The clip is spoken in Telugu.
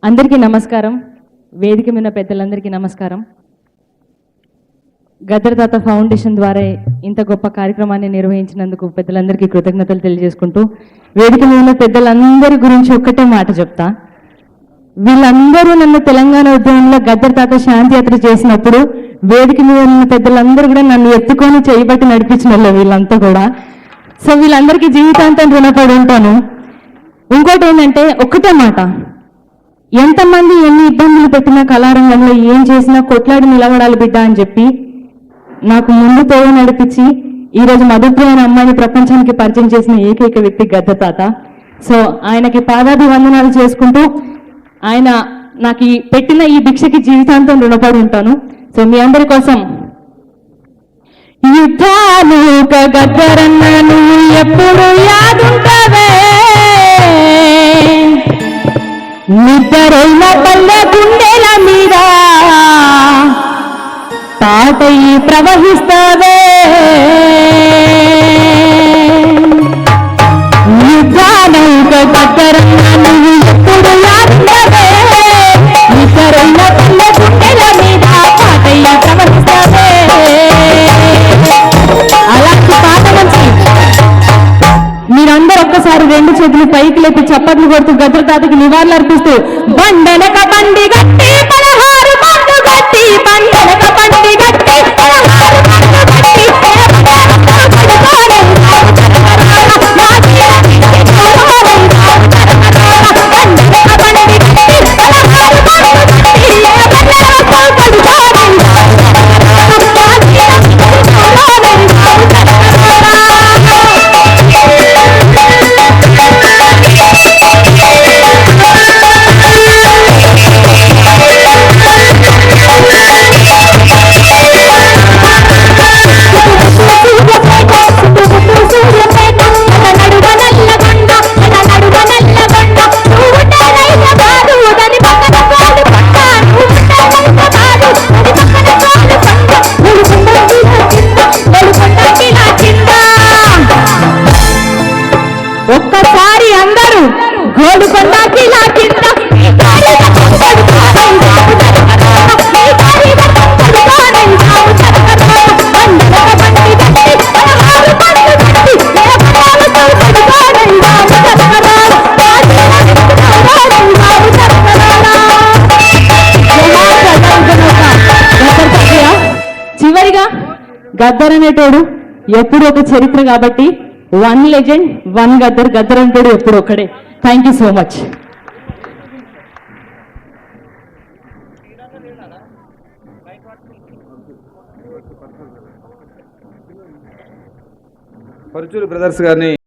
అందరికీ నమస్కారం. వేదిక మీద పెద్దలందరికీ నమస్కారం. గద్దర్ తాత ఫౌండేషన్ ద్వారా ఇంత గొప్ప కార్యక్రమాన్ని నిర్వహించినందుకు పెద్దలందరికీ కృతజ్ఞతలు తెలియజేసుకుంటూ, వేదిక మీద ఉన్న పెద్దలందరి గురించి ఒక్కటే మాట చెప్తా. వీళ్ళందరూ నన్ను తెలంగాణ ఉద్యమంలో గద్దర్ తాత శాంతి యాత్ర చేసినప్పుడు వేదిక మీద ఉన్న పెద్దలందరూ కూడా నన్ను ఎత్తుకొని చేయబట్టి నడిపించిన వాళ్ళు వీళ్ళంతా కూడా. సో వీళ్ళందరికీ జీవితాంతం రుణపడి ఉంటాను. ఇంకోటి ఏంటంటే ఒక్కటే మాట, ఎంతమంది ఎన్ని ఇబ్బందులు పెట్టినా కళారంగంలో ఏం చేసినా కొట్లాడి నిలబడాలి బిడ్డ అని చెప్పి నాకు ముందు తోడు నడిపించి ఈరోజు మధుప్రియమైన అమ్మాయిని ప్రపంచానికి పరిచయం చేసిన ఏకైక వ్యక్తి గద్దర్ తాత. సో ఆయనకి పాదాభివందనాలు చేసుకుంటూ ఆయన నాకు పెట్టిన ఈ భిక్షకి జీవితాంతం రుణపడి ఉంటాను. సో మీ అందరి కోసం యుద్ధాలు గద్దరన్న నువ్వు ఎప్పుడు యాదుంటావే, నిద్రైన పల్లె గుండెల మీద తాటయి ప్రవహిస్తావే, యుద్ధానౌక గద్దరన్న నువ్వు ఎప్పుడు యాదుంటావే, నిద్రైన పల్లె గుండెల మీద తాటయి ప్రవహిస్తావే. అలాంటి పాట నుంచి మీరందరూ ఒక్కసారి రెండు చేతులు పైకి లేపి చప్పట్లు కొడుతూ గద్దర్ తాతకి నివాళులు అర్పిస్తూ, బండెనక బండి గట్టి 16 బండ్లు గట్టి, బండెనక బండి గట్టి 16 బండ్లు గట్టి, ఒక్కసారి అందరూ గోడుకొండ కిలా కింద చివరిగా గద్దర్ అనేటోడు ఎప్పుడు ఒక చరిత్ర కాబట్టి one legend one Gaddar, Gaddar అంటాడు ఎప్పుడు ఒక్కడే. Thank you so much. Paruchuri brothers గారిని